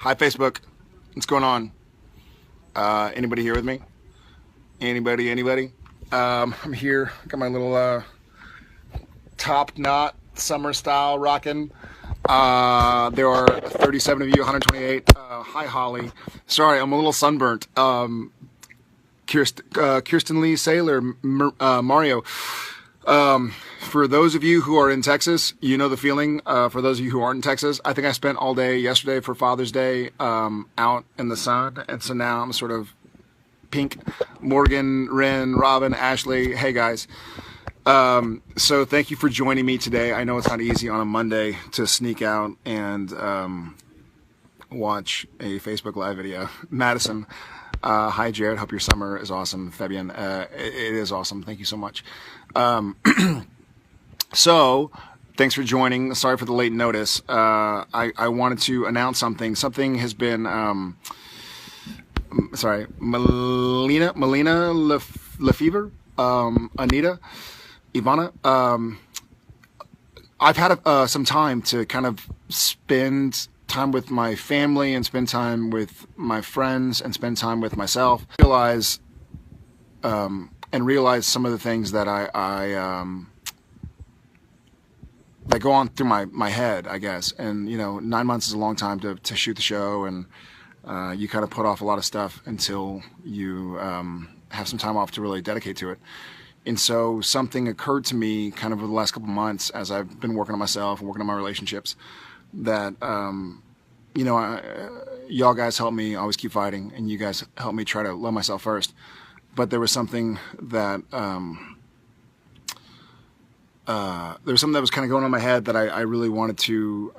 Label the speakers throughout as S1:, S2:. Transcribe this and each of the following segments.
S1: Hi, Facebook. What's going on? Anybody here with me? Anybody? I'm here. Got my little top knot summer style rocking. There are 37 of you, 128. Hi, Holly. Sorry, I'm a little sunburnt. Kirsten Lee Sailor, Mario. For those of you who are in Texas, you know the feeling. For those of you who aren't in Texas, I think I spent all day yesterday for Father's Day out in the sun, and so now I'm sort of pink. Morgan, Ren, Robin, Ashley, hey guys. So thank you for joining me today. I know it's not easy on a Monday to sneak out and watch a Facebook Live video. Madison, hi Jared, hope your summer is awesome. Fabian, it is awesome. Thank you so much. So, thanks for joining. Sorry for the late notice. I wanted to announce something. Something has been, Melina Lefevre, Anita, Ivana. I've had some time to kind of spend time with my family and spend time with my friends and spend time with myself. Realize some of the things that that go on through my head, I guess. And, you know, 9 months is a long time to shoot the show, and you kind of put off a lot of stuff until you have some time off to really dedicate to it. And so something occurred to me kind of over the last couple months as I've been working on myself and working on my relationships that, you know, y'all guys help me always keep fighting, and you guys help me try to love myself first. But there was something that was kind of going on in my head that I really wanted to.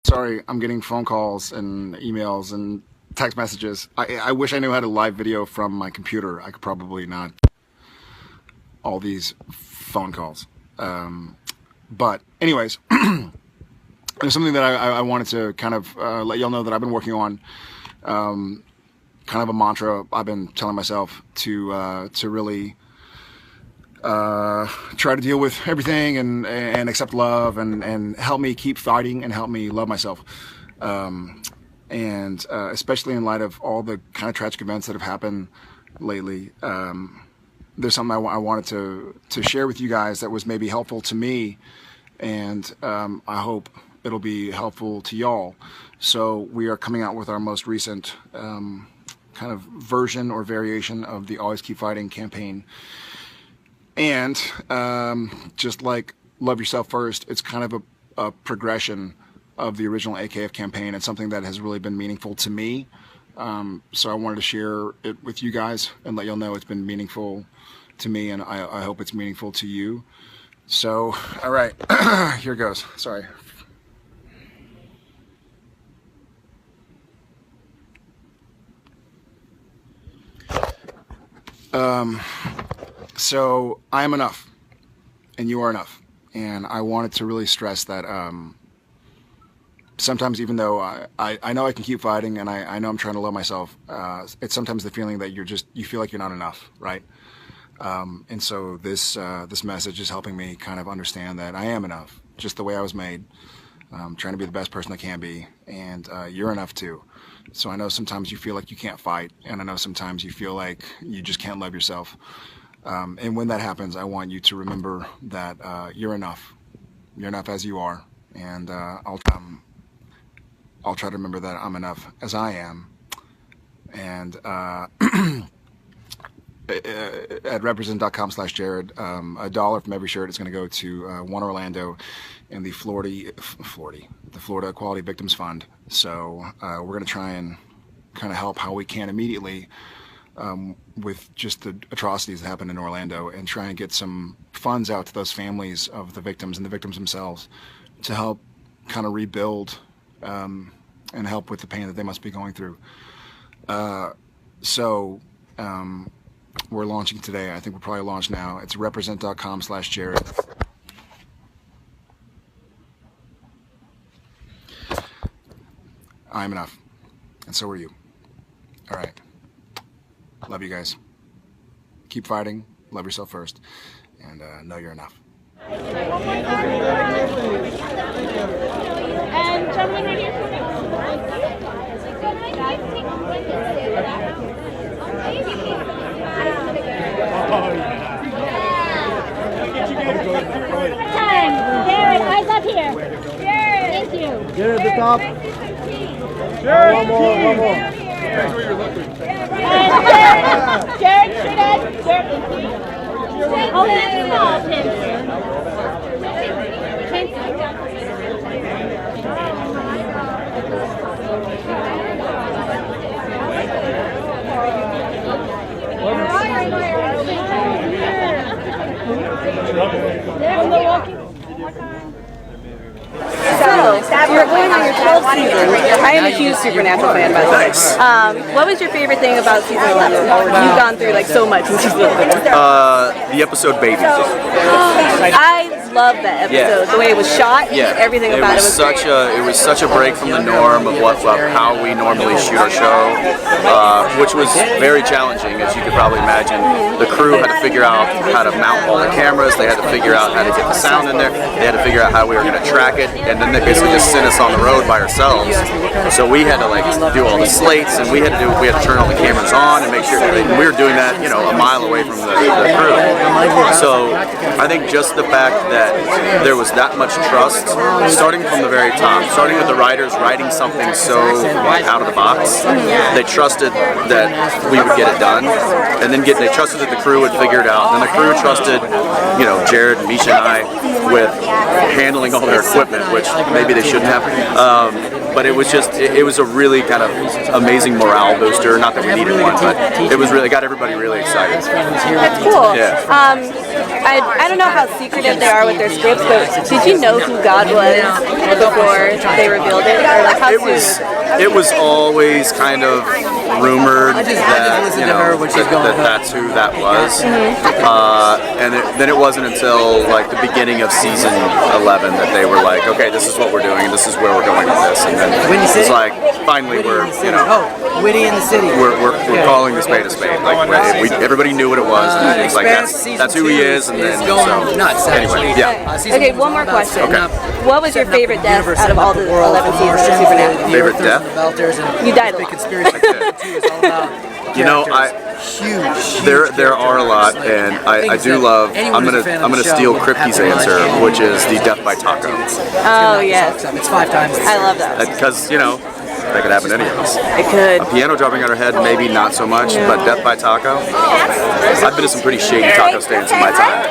S1: Sorry, I'm getting phone calls and emails and text messages. I wish I knew how to live video from my computer. I could probably not all these phone calls. But anyways, there's something that I wanted to kind of let y'all know that I've been working on. Kind of a mantra I've been telling myself to really try to deal with everything and accept love and help me keep fighting and help me love myself. And especially in light of all the kind of tragic events that have happened lately, there's something I wanted to share with you guys that was maybe helpful to me, and I hope it'll be helpful to y'all. So we are coming out with our most recent kind of version or variation of the Always Keep Fighting campaign. And just like Love Yourself First, it's kind of a progression of the original AKF campaign. It's something that has really been meaningful to me. So I wanted to share it with you guys and let y'all know it's been meaningful to me, and I hope it's meaningful to you. So, all right, here goes. Sorry. So I am enough, and you are enough. And I wanted to really stress that sometimes, even though I know I can keep fighting, and I know I'm trying to love myself, it's sometimes the feeling that you feel like you're not enough, right? And so this message is helping me kind of understand that I am enough, just the way I was made. Trying to be the best person I can be, and you're enough too. So I know sometimes you feel like you can't fight, and I know sometimes you feel like you just can't love yourself. And when that happens, I want you to remember that you're enough. You're enough as you are, and I'll try to remember that I'm enough as I am. And at represent.com/Jared, $1 from every shirt is going to go to One Orlando and the Florida Equality Victims Fund. So we're going to try and kind of help how we can immediately with just the atrocities that happened in Orlando, and try and get some funds out to those families of the victims and the victims themselves to help kind of rebuild and help with the pain that they must be going through. So we're launching today. I think we'll probably launch now. It's represent.com/Jared. I'm enough, and so are you. All right. Love you guys. Keep fighting. Love yourself first, and know you're enough.
S2: And gentlemen, right here. Time. Jared, eyes up here. Jared. Thank you.
S3: Jared at the top. Jared. One more.
S2: Jared, Jared. Oh, that's small, Tim.
S4: So, you're going on your 12th season. I am a huge Supernatural fan, by the way. What was your favorite thing about season 11? You've gone through like so much in season 11.
S5: The episode Baby.
S4: I love that episode. The way it was shot, everything about it was great.
S5: It was such a break from the norm of how we normally shoot our show, which was very challenging, as you could probably imagine. The crew had to figure out how to mount all the cameras. They had to figure out how to get the sound in there. They had to figure out how we were going to track it, and then they basically just sent us on the road by ourselves. So we had to do all the slates, and we had to turn all the cameras on and make sure. And we were doing that, a mile away from the crew. So I think just the fact that there was that much trust, starting from the very top, starting with the writers writing something so out of the box, they trusted that we would get it done, and then they trusted that the crew would figure it out. And the crew trusted, Jared and Misha and I with handling all their equipment, which maybe they shouldn't have. But it was a really kind of amazing morale booster. Not that we needed one, but it got everybody really excited.
S4: That's cool.
S5: Yeah.
S4: I don't know how secretive they are with their scripts, but did you know who God was before they revealed it? Or like how
S5: It was always kind of rumored that that's who that was, and then it wasn't until like the beginning of season 11 that they were like, okay, this is what we're doing, and this is where we're going with this, and then it's like finally we're
S3: Witty in the city.
S5: We're calling the spade a spade. Like everybody knew what it was, and it's like that's who he is, and then anyway, yeah.
S4: Okay, one more question.
S5: Okay.
S4: What was your favorite death out of all the 11 seasons of Supernatural?
S5: Favorite death?
S4: You died a lot.
S5: There are a lot, and I do love. I'm gonna steal Kripke's answer, which is the death by taco.
S4: Oh yes,
S3: it's 5 times.
S4: I love that.
S5: Because that could happen to any of us.
S4: It could.
S5: A piano dropping on her head, maybe not so much, but death by taco. I've been to some pretty shady taco stands in my time.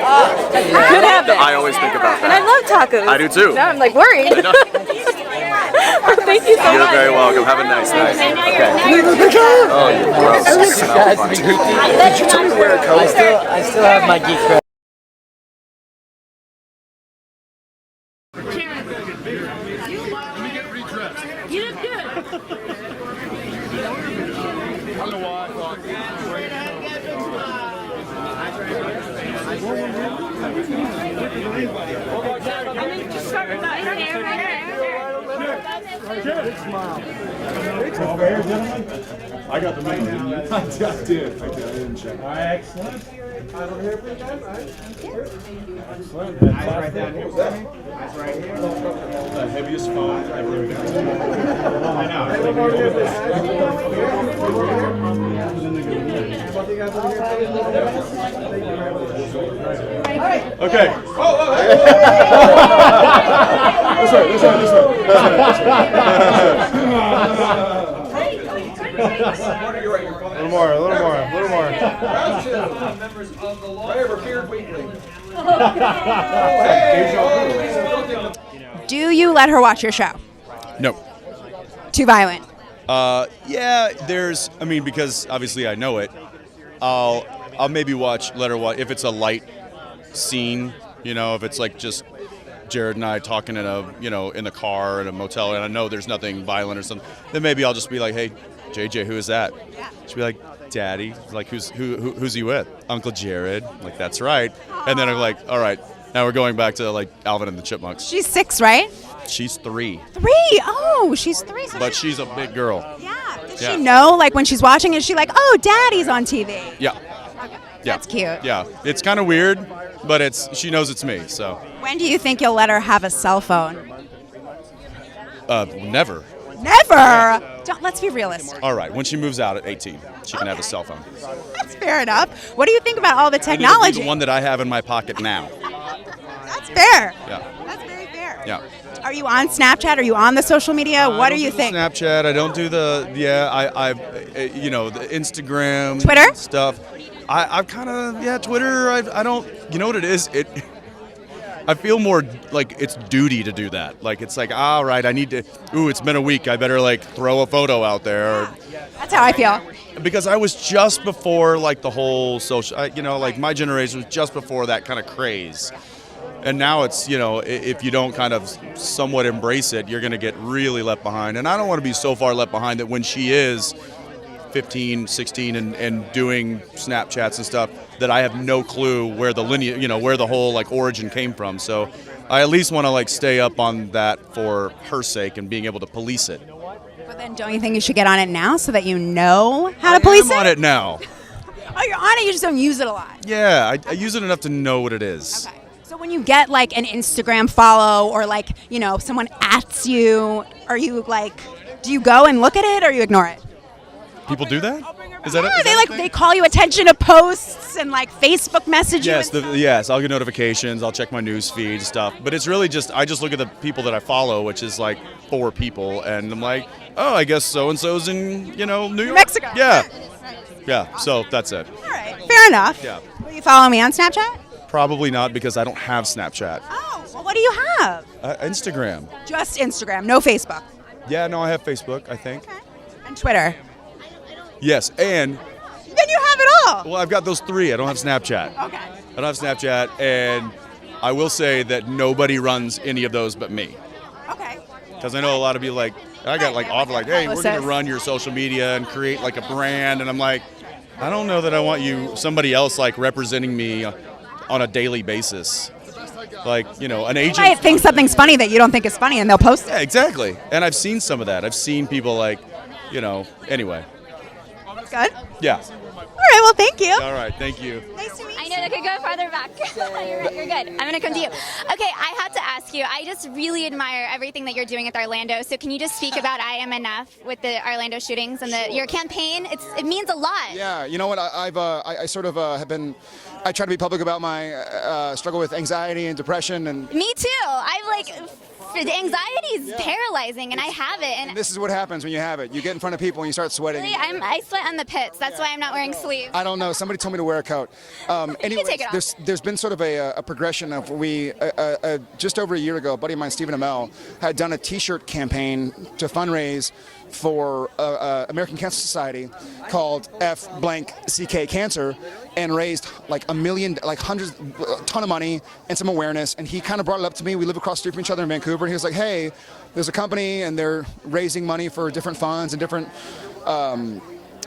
S4: Could happen.
S5: I always think about that.
S4: And I love tacos.
S5: I do too.
S4: Now I'm like worried. Thank you so much.
S5: You're very welcome. Have a nice night. Okay. Oh, you're gross.
S3: Did you tell me to wear a coat? I still have my geek credit.
S2: You look good.
S6: I got the menu. I did. I didn't check. All right, excellent. Eyes over here, please, guys. Excellent. Eyes right down here. Eyes right here. The heaviest phone ever invented. I know. Okay. This way. A little more. Members of the law appeared weekly.
S7: Do you let her watch your show?
S8: No.
S7: Too violent?
S8: Yeah, because obviously I know it. I'll maybe let her watch if it's a light scene, if it's like just Jared and I talking in in the car in a motel, and I know there's nothing violent or something, then maybe I'll just be like, hey, JJ, who is that? She'll be like, Daddy. Like, who's he with? Uncle Jared. Like, that's right. And then I'm like, all right, now we're going back to like Alvin and the Chipmunks.
S7: She's 6, right?
S8: She's 3.
S7: 3? Oh, she's 3. So
S8: but she's a big girl.
S7: Yeah. Does she know, like, when she's watching, is she like, oh, Daddy's on TV?
S8: Yeah.
S7: Okay.
S8: Yeah.
S7: That's cute.
S8: Yeah. It's kind of weird, but she knows it's me, so.
S7: When do you think you'll let her have a cell phone?
S8: Never.
S7: Never? Let's be realistic.
S8: All right, when she moves out at 18, she can have a cell phone.
S7: That's fair enough. What do you think about all the
S8: And it'll be
S7: technology?
S8: the one that I have in my pocket now.
S7: That's fair.
S8: Yeah.
S7: That's very fair.
S8: Yeah.
S7: Are you on Snapchat? Are you on the social media? What do you think?
S8: Snapchat. I don't do the the Instagram
S7: Twitter?
S8: stuff. I've kind of Twitter. I don't. You know what it is? I feel more like it's duty to do that. Like it's like, all right, I need to. Ooh, it's been a week. I better like throw a photo out there.
S7: That's how I feel.
S8: Because I was just before like the whole social. Like my generation was just before that kind of craze. And now it's, if you don't kind of somewhat embrace it, you're going to get really left behind. And I don't want to be so far left behind that when she is 15, 16 and doing Snapchats and stuff, that I have no clue where the lineage, where the whole like origin came from. So I at least want to like stay up on that for her sake and being able to police it.
S7: But then don't you think you should get on it now so that you know how to police it?
S8: I'm on it now.
S7: Oh, you're on it, you just don't use it a lot.
S8: Yeah, I use it enough to know what it is.
S7: Okay. So when you get like an Instagram follow or like, someone @s you, are you like, do you go and look at it or you ignore it?
S8: People do that? Is that
S7: They call you attention to posts and like Facebook message you.
S8: Yes, I'll get notifications. I'll check my news feed and stuff. But it's really just I just look at the people that I follow, which is like 4 people, and I'm like, oh, I guess so and so's in New York,
S7: Mexico.
S8: Yeah. So that's it.
S7: All right, fair enough.
S8: Yeah.
S7: Will you follow me on Snapchat?
S8: Probably not because I don't have Snapchat.
S7: Oh, well, what do you have?
S8: Instagram.
S7: Just Instagram, no Facebook.
S8: Yeah, no, I have Facebook, I think.
S7: Okay. And Twitter.
S8: Yes, and
S7: Then you have it all.
S8: well, I've got those 3. I don't have Snapchat.
S7: Okay.
S8: I don't have Snapchat, and I will say that nobody runs any of those but me.
S7: Okay.
S8: Because I know a lot of people like, I got like offered like, hey, we're going to run your social media and create like a brand. And I'm like, I don't know that I want somebody else like representing me on a daily basis. Like, an agent.
S7: You might think something's funny that you don't think is funny and they'll post it.
S8: Yeah, exactly. And I've seen some of that. I've seen people like, anyway.
S7: Good.
S8: Yeah.
S7: All right, well, thank you.
S8: All right, thank you.
S7: Nice to meet you.
S2: I know that could go farther back. You're good. I'm going to come to you. Okay, I have to ask you, I just really admire everything that you're doing with Orlando. So can you just speak about I Am Enough with the Orlando shootings and your campaign? It means a lot.
S1: Yeah, you know what? I sort of have been. I try to be public about my struggle with anxiety and depression, and
S2: Me too. Anxiety is paralyzing, and I have it. And
S1: this is what happens when you have it. You get in front of people and you start sweating.
S2: really, I sweat on the pits. That's why I'm not wearing sleeves.
S1: I don't know. Somebody told me to wear a coat. Anyway,
S2: take it off.
S1: there's been sort of a progression of just over a year ago, a buddy of mine, Stephen Amell, had done a T-shirt campaign to fundraise for American Cancer Society called F blank CK Cancer, and raised like $1 million, like hundreds, a ton of money and some awareness. And he kind of brought it up to me. We live across the street from each other in Vancouver. And he was like, hey, there's a company and they're raising money for different funds and different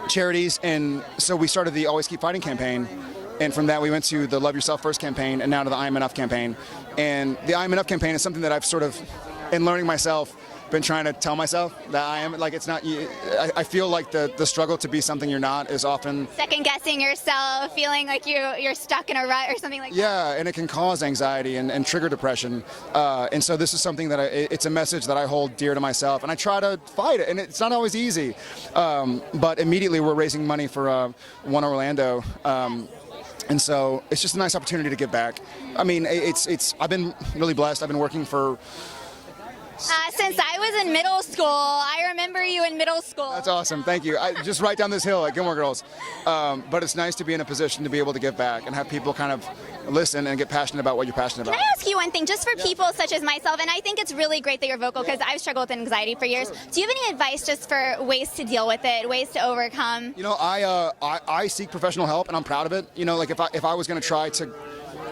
S1: charities. And so we started the Always Keep Fighting campaign. And from that, we went to the Love Yourself First campaign and now to the I Am Enough campaign. And the I Am Enough campaign is something that I've sort of, in learning myself, been trying to tell myself that I am, like, it's not, I feel like the struggle to be something you're not is often
S2: Second guessing yourself, feeling like you're stuck in a rut or something like that.
S1: yeah, and it can cause anxiety and trigger depression. And so this is something that it's a message that I hold dear to myself, and I try to fight it, and it's not always easy. But immediately we're raising money for One Orlando. And so it's just a nice opportunity to give back. I mean, I've been really blessed. I've been working for
S2: Since I was in middle school, I remember you in middle school.
S1: That's awesome. Thank you. Just right down this hill at Gilmore Girls. But it's nice to be in a position to be able to give back and have people kind of listen and get passionate about what you're passionate about.
S2: Can I ask you one thing, just for people such as myself, and I think it's really great that you're vocal because I've struggled with anxiety for years. Do you have any advice just for ways to deal with it, ways to overcome?
S1: You know, I seek professional help, and I'm proud of it. You know, like if I was going to try to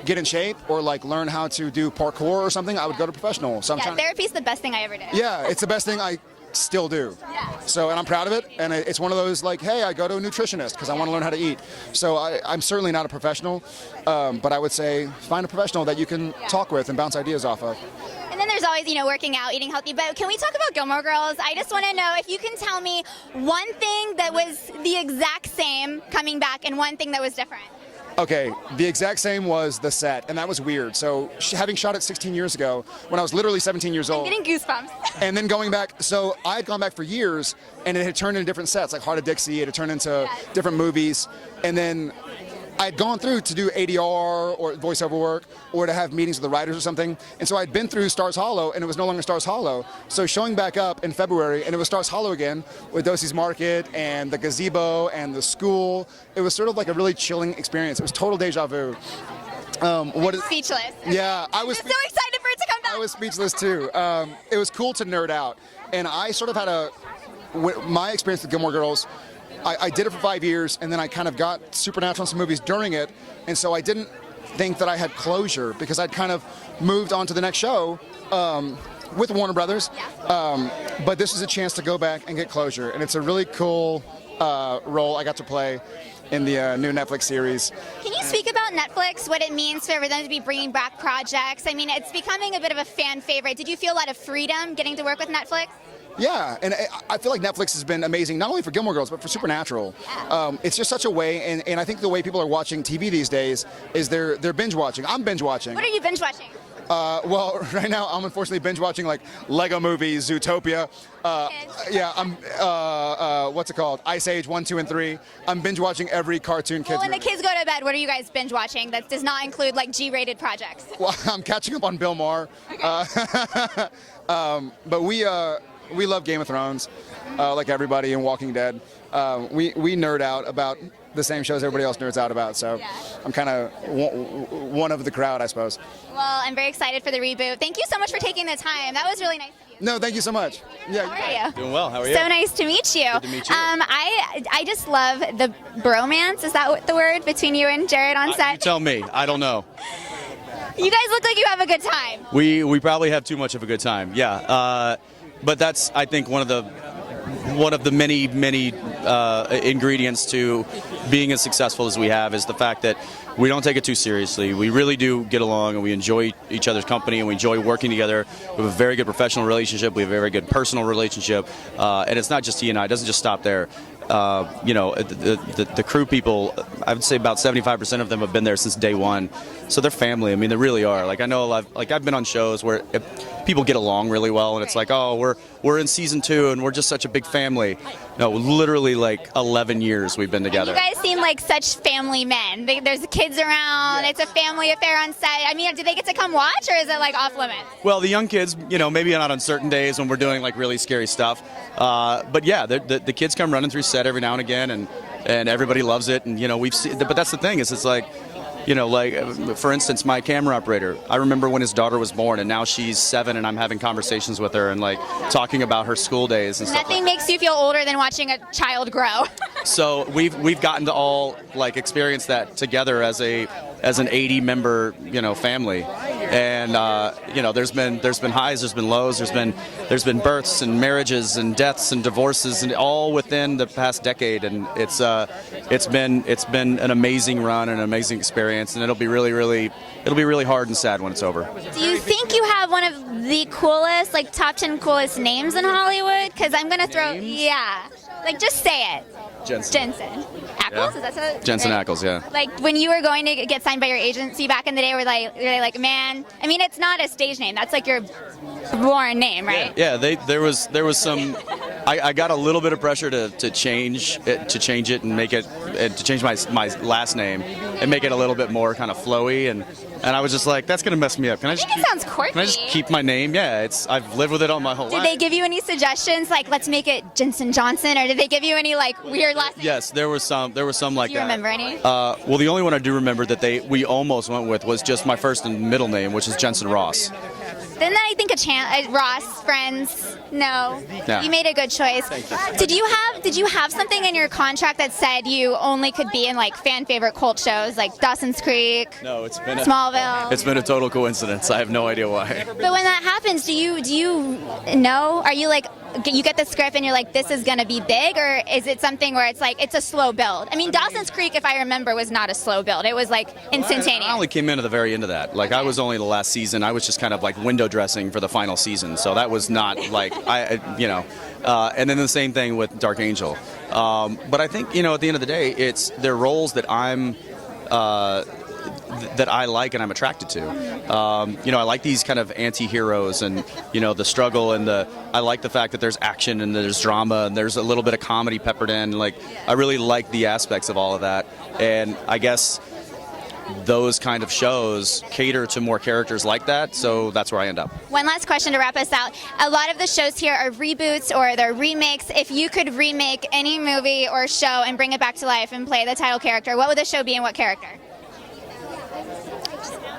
S1: get in shape or like learn how to do parkour or something, I would go to professional. So
S2: Therapy's the best thing I ever did.
S1: Yeah, it's the best thing I still do.
S2: Yeah.
S1: So, and I'm proud of it. And it's one of those like, hey, I go to a nutritionist because I want to learn how to eat. So I'm certainly not a professional, but I would say find a professional that you can talk with and bounce ideas off of.
S2: And then there's always, working out, eating healthy. But can we talk about Gilmore Girls? I just want to know if you can tell me one thing that was the exact same coming back and one thing that was different.
S1: Okay, the exact same was the set, and that was weird. So having shot it 16 years ago, when I was literally 17 years old.
S2: I'm getting goosebumps.
S1: And then going back, so I had gone back for years, and it had turned into different sets, like Heart of Dixie, it had turned into different movies, and then I had gone through to do ADR or voiceover work or to have meetings with the writers or something. And so I'd been through Stars Hollow and it was no longer Stars Hollow. So showing back up in February and it was Stars Hollow again with Dosey's Market and the gazebo and the school. It was sort of like a really chilling experience. It was total deja vu.
S2: Speechless.
S1: Yeah, I was
S2: I'm so excited for it to come back.
S1: I was speechless too. It was cool to nerd out. And I sort of had my experience with Gilmore Girls, I did it for 5 years, and then I kind of got Supernatural and some movies during it, and so I didn't think that I had closure because I'd kind of moved on to the next show with Warner Brothers. But this is a chance to go back and get closure, and it's a really cool role I got to play in the new Netflix series.
S2: Can you speak about Netflix, what it means for them to be bringing back projects? I mean, it's becoming a bit of a fan favorite. Did you feel a lot of freedom getting to work with Netflix?
S1: Yeah, and I feel like Netflix has been amazing, not only for Gilmore Girls, but for Supernatural. It's just such a way, and I think the way people are watching TV these days is they're binge watching. I'm binge watching.
S2: What are you binge watching?
S1: Well, right now I'm unfortunately binge watching like Lego movies, Zootopia. I'm what's it called? Ice Age 1, 2, and 3. I'm binge watching every cartoon kids.
S2: Well, when
S1: movie.
S2: the kids go to bed, what are you guys binge watching that does not include like G-rated projects?
S1: Well, I'm catching up on Bill Maher. Okay. But we love Game of Thrones, like everybody, and Walking Dead. We nerd out about the same shows everybody else nerds out about, so I'm kind of one of the crowd, I suppose.
S2: Well, I'm very excited for the reboot. Thank you so much for taking the time. That was really nice of you.
S1: No, thank you so much. Yeah.
S2: How are you?
S8: Doing well. How are you?
S2: So nice to meet you.
S8: Good to meet you.
S2: I just love the bromance. Is that what the word between you and Jared on set?
S8: You tell me. I don't know.
S2: You guys look like you have a good time.
S8: We probably have too much of a good time. Yeah. But that's, I think, one of the many ingredients to being as successful as we have is the fact that we don't take it too seriously. We really do get along, and we enjoy each other's company, and we enjoy working together. We have a very good professional relationship. We have a very good personal relationship, and it's not just he and I. It doesn't just stop there. The crew people, I would say about 75% of them have been there since day one, so they're family. I mean, they really are. Like I know, I've been on shows where people get along really well, and it's like, oh, we're in season 2, and we're just such a big family. No, literally like 11 years we've been together.
S2: You guys seem like such family men. There's kids around. It's a family affair on set. I mean, do they get to come watch, or is it like off limits?
S8: Well, the young kids, maybe not on certain days when we're doing like really scary stuff. But yeah, the kids come running through set every now and again, and everybody loves it. And we've seen. But that's the thing is, it's like. For instance, my camera operator, I remember when his daughter was born, and now she's 7, and I'm having conversations with her and like talking about her school days and stuff.
S2: Nothing makes you feel older than watching a child grow.
S8: So we've gotten to all like experience that together as an 80-member family, and there's been highs, there's been lows, there's been births and marriages and deaths and divorces, and all within the past decade, and it's been an amazing run and an amazing experience, and it'll be really hard and sad when it's over.
S2: Do you think you have one of the coolest, like top 10 coolest names in Hollywood? Because I'm gonna throw, just say it.
S8: Jensen.
S2: Ackles?
S8: Yeah.
S2: Is that so?
S8: Jensen Ackles, yeah.
S2: Like when you were going to get signed by your agency back in the day, were they like, man? I mean, it's not a stage name. That's like your born name, right?
S8: Yeah. There was some. I got a little bit of pressure to change it and make it to change my last name and make it a little bit more kind of flowy, and I was just like, that's gonna mess me up. Can I just?
S2: It sounds quirky.
S8: Can I just keep my name? Yeah, I've lived with it all my whole life.
S2: Did they give you any suggestions, like let's make it Jensen Johnson, or did they give you any like weird last names?
S8: Yes, there was some like that.
S2: Do you remember any?
S8: Well, the only one I do remember that we almost went with was just my first and middle name, which is Jensen Ross.
S2: Then I think Ross, Friends. No,
S8: yeah.
S2: You made a good choice.
S8: Thank you.
S2: Did you have something in your contract that said you only could be in like fan favorite cult shows like Dawson's Creek?
S8: No, it's been
S2: Smallville.
S8: It's been a total coincidence. I have no idea why.
S2: But when that happens, do you know? Are you like you get the script and you're like, this is gonna be big, or is it something where it's like it's a slow build? I mean, Dawson's Creek, if I remember, was not a slow build. It was like instantaneous.
S8: I only came in at the very end of that. Like I was only the last season. I was just kind of like window dressing for the final season. So that was not like and then the same thing with Dark Angel. But I think at the end of the day, they're roles that I'm
S5: that I like and I'm attracted to. I like these kind of anti-heroes and, the struggle and I like the fact that there's action and there's drama and there's a little bit of comedy peppered in. Like, I really like the aspects of all of that. And I guess those kind of shows cater to more characters like that, so that's where I end up.
S2: One last question to wrap us out. A lot of the shows here are reboots or they're remakes. If you could remake any movie or show and bring it back to life and play the title character, what would the show be and what character?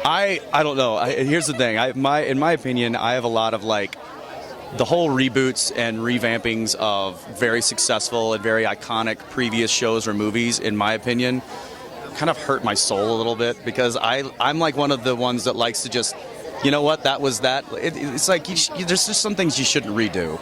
S5: I don't know. Here's the thing. In my opinion, I have a lot of the whole reboots and revampings of very successful and very iconic previous shows or movies, in my opinion, kind of hurt my soul a little bit, because I'm like one of the ones that likes to just, that was that. It's like there's just some things you shouldn't redo.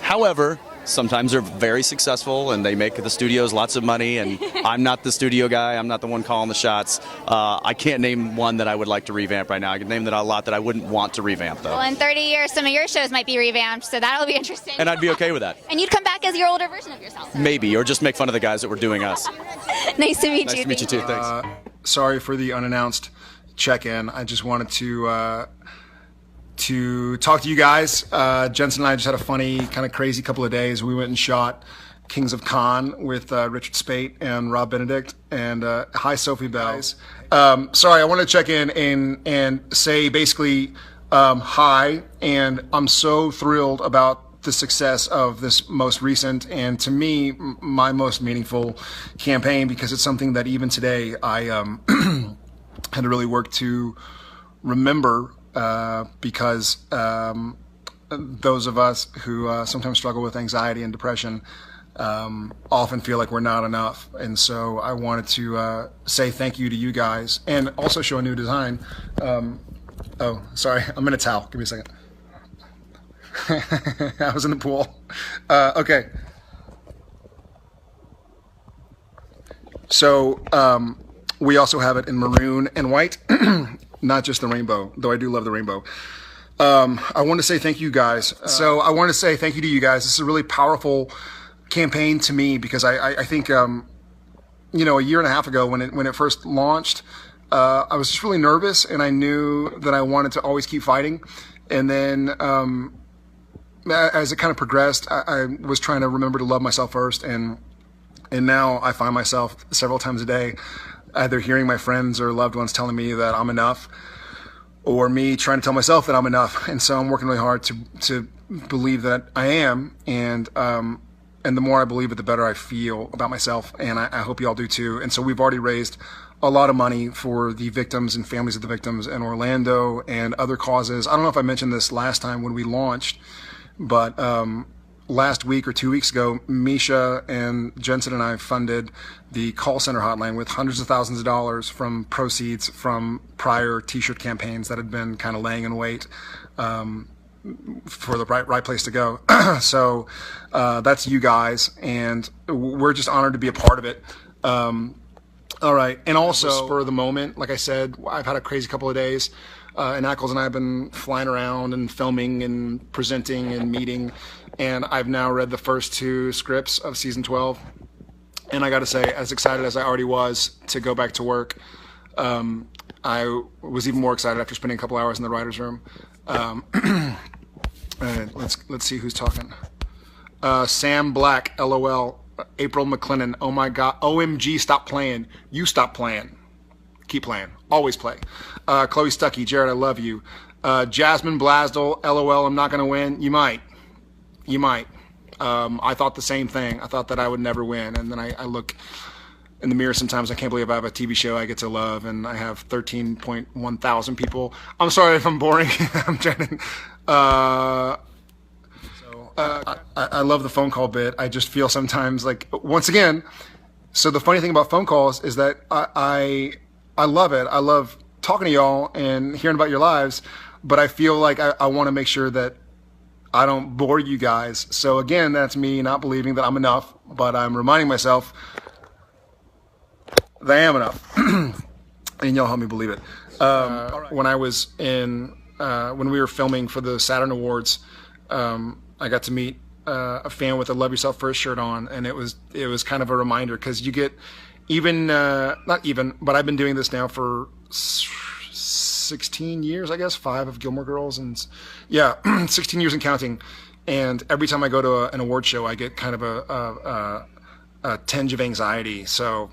S5: However, sometimes they're very successful and they make the studios lots of money, and I'm not the studio guy. I'm not the one calling the shots. I can't name one that I would like to revamp right now. I can name a lot that I wouldn't want to revamp, though.
S2: Well, in 30 years, some of your shows might be revamped, so that'll be interesting.
S5: And I'd be okay with that.
S2: And you'd come back as your older version of yourself.
S5: Maybe, or just make fun of the guys that were doing us.
S2: Nice to meet you.
S5: Nice to meet you, too. Thanks.
S1: Sorry for the unannounced check-in. I just wanted to talk to you guys. Jensen and I just had a funny, kind of crazy couple of days. We went and shot Kings of Con with Richard Speight and Rob Benedict. And hi, Sophie Bells. Sorry, I want to check in and say basically hi. And I'm so thrilled about the success of this most recent and, to me, my most meaningful campaign, because it's something that even today I had to really work to remember. Because those of us who sometimes struggle with anxiety and depression often feel like we're not enough. And so I wanted to say thank you to you guys, and also show a new design. Oh, sorry, I'm in a towel. Give me a second. I was in the pool. Okay. So we also have it in maroon and white. Not just the rainbow, though I do love the rainbow. I want to say thank you guys. So I want to say thank you to you guys. This is a really powerful campaign to me, because I think, a year and a half ago when it first launched, I was just really nervous, and I knew that I wanted to always keep fighting. And then as it kind of progressed, I was trying to remember to love myself first. And now I find myself several times a day either hearing my friends or loved ones telling me that I'm enough, or me trying to tell myself that I'm enough. And so I'm working really hard to believe that I am. And the more I believe it, the better I feel about myself. And I hope you all do too. And so we've already raised a lot of money for the victims and families of the victims in Orlando and other causes. I don't know if I mentioned this last time when we launched, but last week or 2 weeks ago, Misha and Jensen and I funded the call center hotline with hundreds of thousands of dollars from proceeds from prior T-shirt campaigns that had been kind of laying in wait for the right place to go. So that's you guys, and we're just honored to be a part of it. All right, and also spur of the moment, like I said, I've had a crazy couple of days. And Ackles and I have been flying around and filming and presenting and meeting, and I've now read the first 2 scripts of season 12. And I got to say, as excited as I already was to go back to work, I was even more excited after spending a couple hours in the writer's room. Let's see who's talking. Sam Black, LOL. April McLennan, oh my God, OMG, stop playing. You stop playing. Keep playing. Always play. Chloe Stuckey, Jared, I love you. Jasmine Blasdell, LOL, I'm not going to win. You might. You might. I thought the same thing. I thought that I would never win. And then I look in the mirror sometimes. I can't believe I have a TV show I get to love, and I have 13.1 thousand people. I'm sorry if I'm boring. I'm trying to... I love the phone call bit. I just feel sometimes like, once again, so the funny thing about phone calls is that I love it. I love talking to y'all and hearing about your lives, but I feel like I want to make sure that I don't bore you guys. So again, that's me not believing that I'm enough, but I'm reminding myself that I am enough. And y'all help me believe it. When I was when we were filming for the Saturn Awards, I got to meet a fan with a Love Yourself First shirt on, and it was kind of a reminder, because you get even not even, but I've been doing this now for 16 years, I guess, 5 of Gilmore Girls, and yeah, 16 years and counting. And every time I go to an award show, I get kind of a tinge of anxiety. So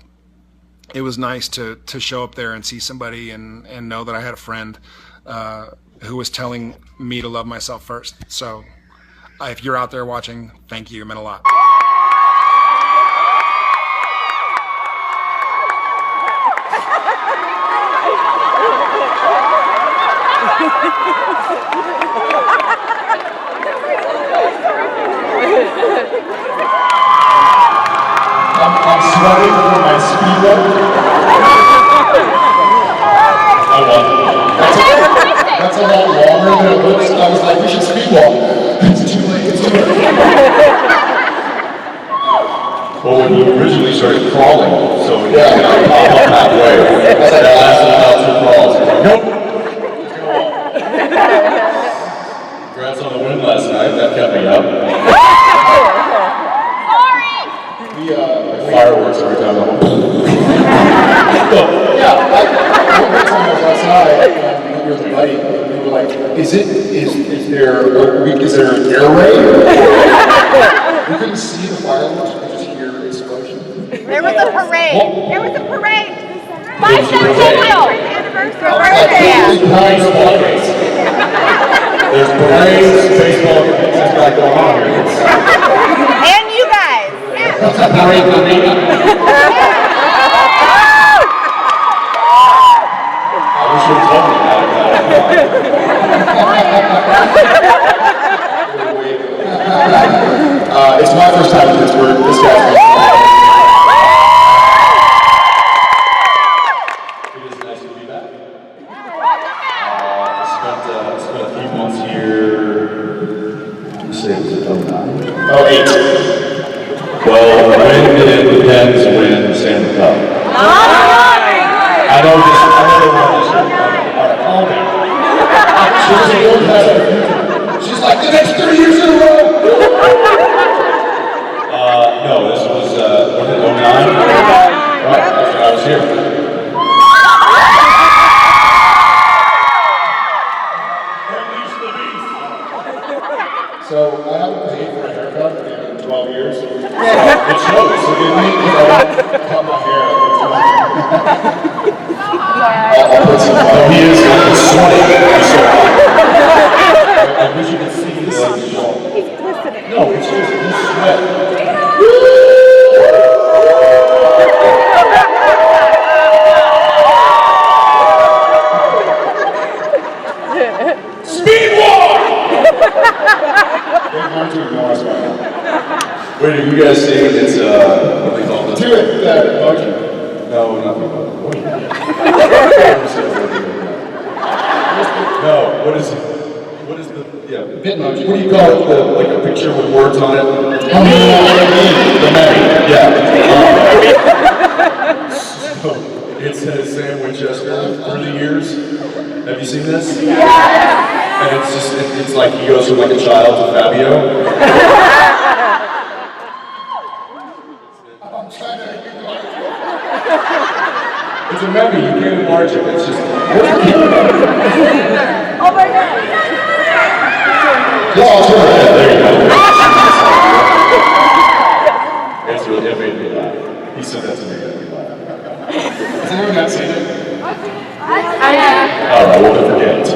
S1: it was nice to show up there and see somebody and know that I had a friend who was telling me to love myself first. So if you're out there watching, thank you. It meant a lot.
S6: I'm sweating from my speedo. I won. That's a lot longer than it looks. I was like, we should speed walk. It's too late. It's too late. Well, when you originally started crawling, so yeah, I pop up halfway. That lasted about 2 crawls. Nope. Congrats on the win last night. That kept me up. Fireworks every time I'm yeah, one time I was outside and we were with a buddy and we were like, is there an air raid? We couldn't see the fireworks, we could just hear explosions.
S4: There was a parade. There was a parade.
S6: Bicentennial. There's parades, baseball games, that's got going on here.
S4: And you guys.
S6: That's a parade for me. I wish you had told me that. It's my first time in Pittsburgh. This guy's been It is nice to be back. I spent a few months here. You say it was 09? 08. Well, when did the Pens win the Stanley Cup? I know they won this year. Alright, calm down. She's like, the next 3 years in a row! No, this was, was it 09? Right, that's when I was here. So, I haven't paid for a haircut in 12 years. It shows. So it made me cut my hair. I'll put some. Oh, he is sweating. I wish you could see this. No, it's just he's sweating. Speed walk! They're hard to ignore us right now. Wait, are you guys seeing it's what they call it? Do it, that emoji. No, not the emoji. No, what is it? What is the pit emoji? What do you call it? Like a picture with words on it? The meme. Yeah. So it says Sam Winchester 30 years. Have you seen this? Yeah. And it's just it's like he goes from like a child to Fabio. It's a meme, you can't enlarge it, it's just...
S4: Oh my God.
S6: Yeah, there you go. It's really, it made me laugh. He said that to me, it made me laugh. Has anyone not seen it?
S4: I have.
S6: Alright, we'll never forget it.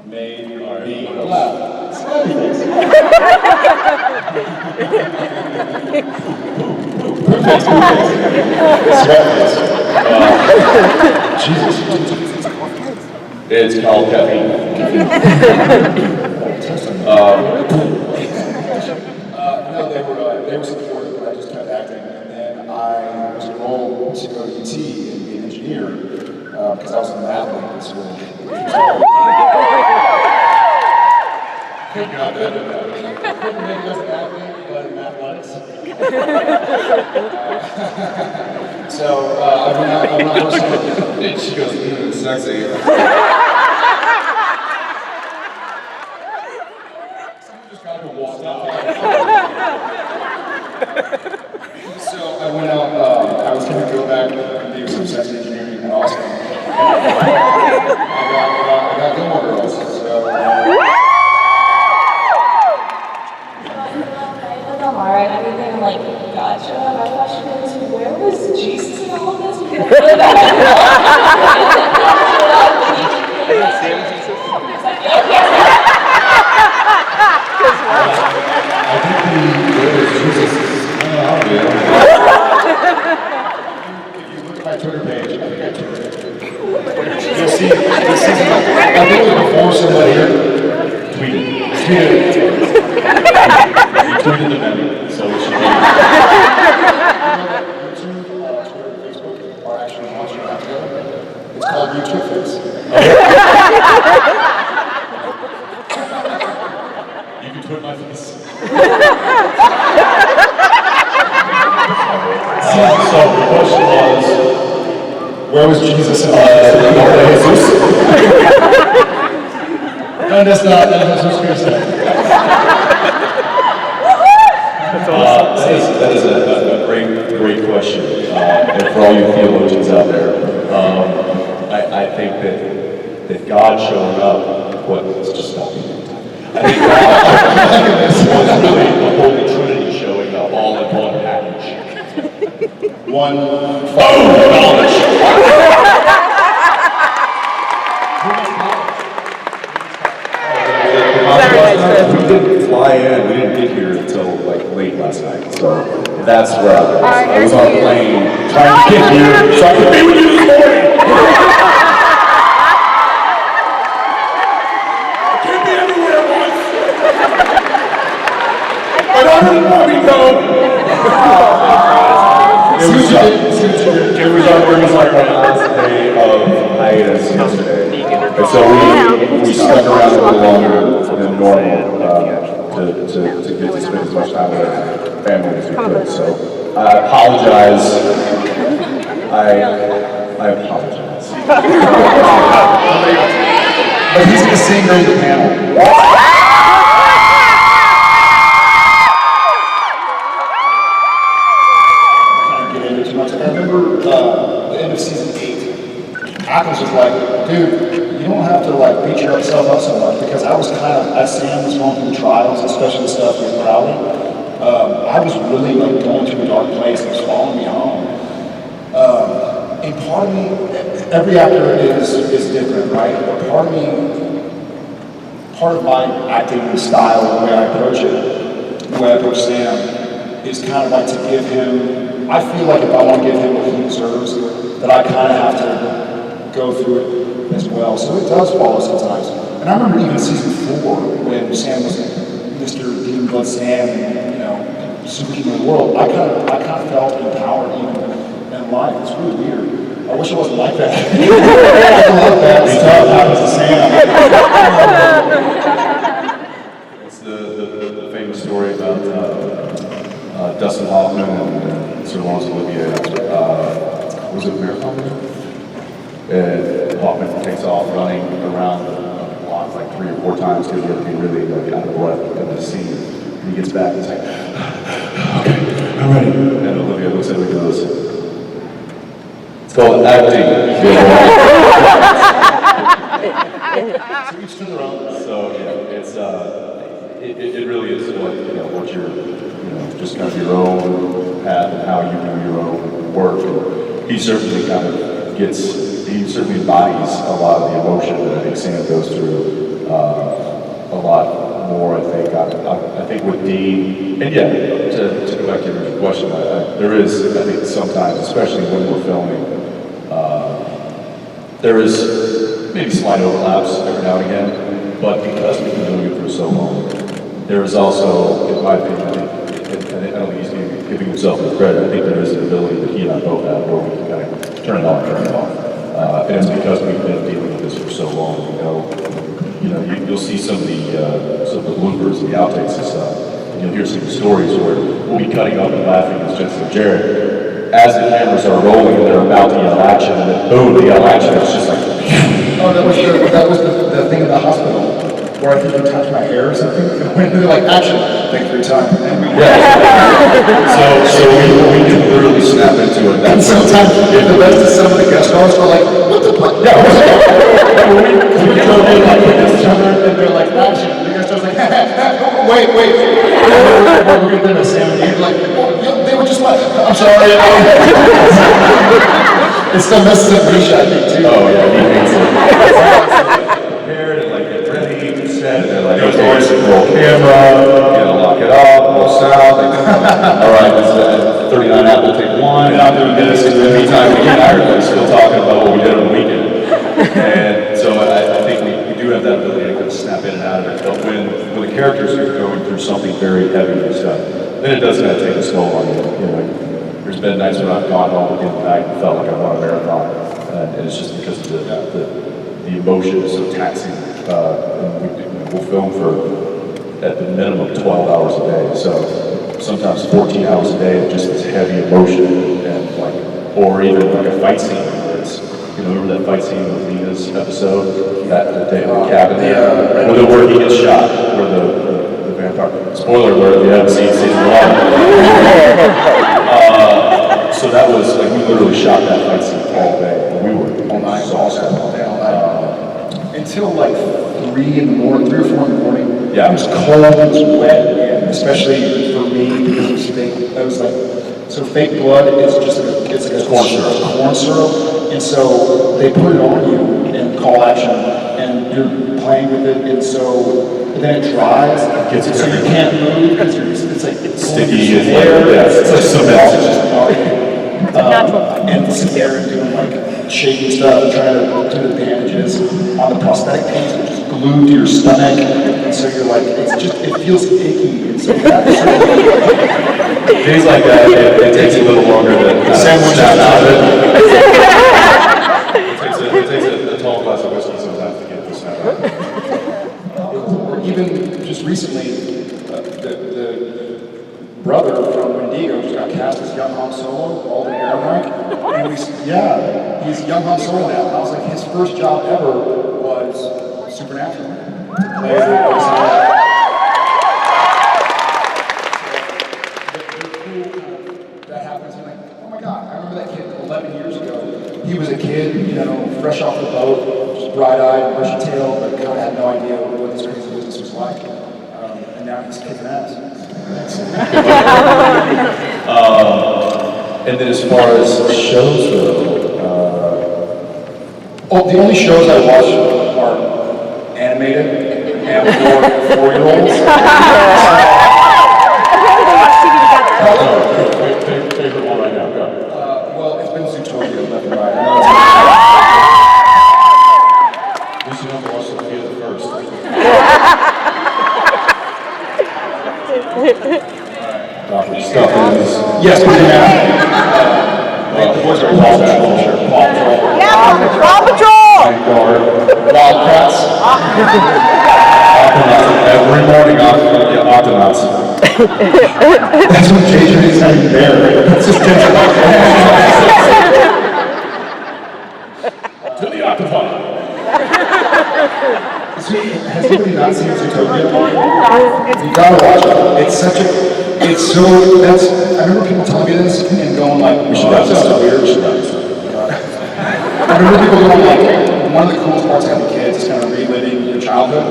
S6: Made me laugh. Jesus. It's called caffeine. No, they were supportive, but I just kept acting, and then I was enrolled to go to UT and be an engineer because I was in math in school. Could not do that. Couldn't make it as an athlete, but in athletics. So I'm not person. She goes, sexy. Someone just got to walk out. my Twitter page. I think I tweeted it. You'll see this season. I think it was before somebody here tweeted. You tweeted the meme, so we should do YouTube, Twitter, and Facebook are actually launching out together. It's called YouTube Face. You can tweet my face. So the question was, where was Jesus in Jesus? And that's not Jesus Christ.
S9: That is a great question. And for all you theologians out there, I think that God showing up, let's just stop. I think God was really the Holy Trinity showing up all in one package.
S6: One
S9: knowledge. We didn't fly in. We didn't get here until like late last night. So that's where I was on a plane trying to get here so I could be with you this morning. I can't be everywhere at once. But I don't want me to go. It was like our last day of hiatus yesterday, and so we stuck around a little longer than normal to get to spend as much time with our family as we could. So I apologize. I apologize.
S6: But he's going to sing during the panel. I remember the end of season 8. Atkins was like, dude, you don't have to like beat yourself up so much, because I was kind of, as Sam was going through the trials, especially the stuff with Crowley, I was really like going through a dark place. It was following me home. And part of me, every actor is different, right? But part of my acting style, the way I approach it, the way I approach Sam, is kind of like to give him, I feel like if I want to give him what he deserves, that I kind of have to go through it as well. So it does follow sometimes. And I remember even season 4, when Sam was Mr. Demon Blood Sam, and, you know, Super King of the World, I kind of felt empowered even in life. It's really weird. I wish it wasn't like that. I love that stuff happens to Sam.
S9: It's the famous story about Dustin Hoffman and Sir Laurence Olivier. Was it a marathon? And Hoffman takes off running around the block like 3 or 4 times because he had to be really like out of breath in the scene. And he gets back and he's like, okay, I'm ready. And Olivia looks at him and goes, it's called acting.
S6: So each to their own.
S9: So yeah, it's it really is what you're just kind of your own path and how you do your own work. And he certainly he certainly embodies a lot of the emotion that I think Sam goes through a lot more. I think with Dean, and yeah, to go back to your question, there is, I think sometimes, especially when we're filming, there is maybe slight overlaps every now and again, but because we've been doing it for so long, there is also, in my opinion, I don't think he's giving himself the credit. I think there is an ability that he and I both have where we can kind of turn it on, turn it off. And it's because we've been dealing with this for so long. You'll see some of the bloopers and the outtakes and stuff. And you'll hear some stories where we'll be cutting up and laughing as Jensen and Jared. As the cameras are rolling and they're about to yell action, and then boom, they yell action. It's just like,
S6: oh, that was the thing in the hospital. Where I think they touched my hair or something, and they're like, action, thank you for your time.
S9: So we can literally snap into it.
S6: And sometimes the best is some of the guest stars are like, what the fuck? Yeah, we go in like with each other, and they're like, action. And the guest stars like, wait. We're going to do Sam and you're like, they were just like, I'm sorry. It still messes up Risha, I think, too.
S9: Oh, yeah, he hates it. Prepared and like, get ready. And they're like, okay, roll camera, lock it up, roll sound. All right, this is the 39 Apple take one, and I'm doing this, and every time we get hired, we're still talking about what we did on the weekend. And so I think we do have that ability to kind of snap in and out of it. But when the characters are going through something very heavy and stuff, then it does kind of take a toll on you. You know, there's been nights when I've gone home at the end of the night and felt like I won a marathon, and it's just because the emotion is so taxing. And we'll film for at the minimum 12 hours a day, so sometimes 14 hours a day of just this heavy emotion, and or even like a fight scene. You know, remember that fight scene with Nina's episode, that day in the cabin there, where he gets shot, where the vampire. Spoiler alert! If you haven't seen season 1. So that was like we literally shot that fight scene all day, and we were all night, exhausted all day, all night, until like 3 in the morning, 3 or 4 in the morning. Yeah, it was cold, it was wet, and especially for me because it was fake. I was like. So fake blood is just it's like a corn syrup, and so they put it on you in call action, and you're playing with it, and then it dries, and so you can't move because it's like it's sticky and it's like cement. It's just and sit there and doing like shaking stuff and trying to do the bandages on the prosthetic piece, which is glued to your stomach, and so you're like it feels icky, and so days like that, it takes a little longer to snap out of it. It takes a tall glass of whiskey sometimes to get to snap out of it. Or even just recently, the brother from Wendigo just got cast as young Han Solo, Alden Ehrenreich. And he's young Han Solo now. And I was like, his first job ever was Supernatural. To play the he was a kid, you know, fresh off the boat, just bright-eyed, bushy-tailed, but kind of had no idea what this crazy business was like. And now he's kicking ass. And then as far as shows go, the only shows I watch are animated and for 4-year-olds. Favorite one right now, go. Well, it's been Zootopia, left and right. You should have to watch Sophia first. Stuff is... Yes, we do now. The boys are Paw Patrol, sure. Paw Patrol. Yeah, Paw Patrol! Vanguard. Wildcats. Octonauts. Every morning, Octonauts. That's what JJ is saying there. That's just to the octopus. Has anybody not seen Zootopia? You gotta watch it. I remember people telling me this and going like, we should watch this stuff weird. I remember people going like, one of the coolest parts of having kids is kind of reliving your childhood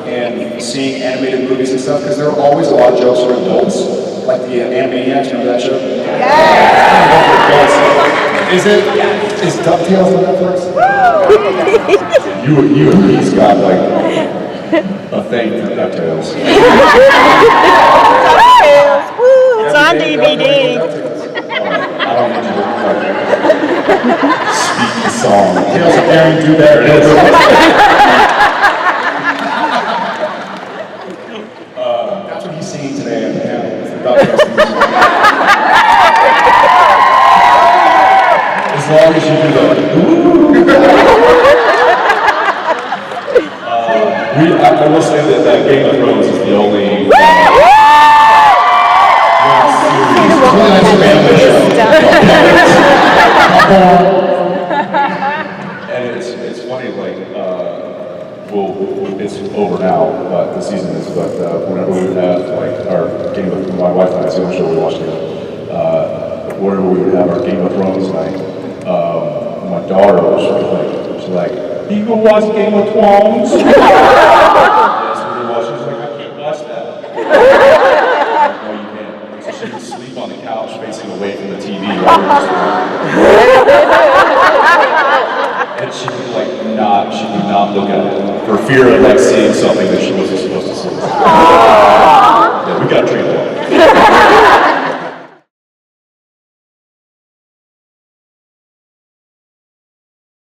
S9: and seeing animated movies and stuff, because there are always a lot of jokes for adults, like the Animaniacs, remember that show? Yeah! Is DuckTales on Netflix? you and me's got like a thing for DuckTales.
S10: DuckTales, woo! It's on DVD.
S9: I don't need you to speak the song. Tales of Daring Do Better. That's what he's singing today at the panel. As long as you do I will say that Game of Thrones is the only series. And it's funny, like, it's over now, but the season is, but whenever we would have, like, our Game of Thrones, my wife and I, it's the only show we watched together, whenever we would have our Game of Thrones night, my daughter was like, you go watch Game of Thrones? Yes, we were watching, she's like, I can't watch that. No, you can't. So she would sleep on the couch facing away from the TV while we were and she would not look at it for fear of like seeing something that she wasn't supposed to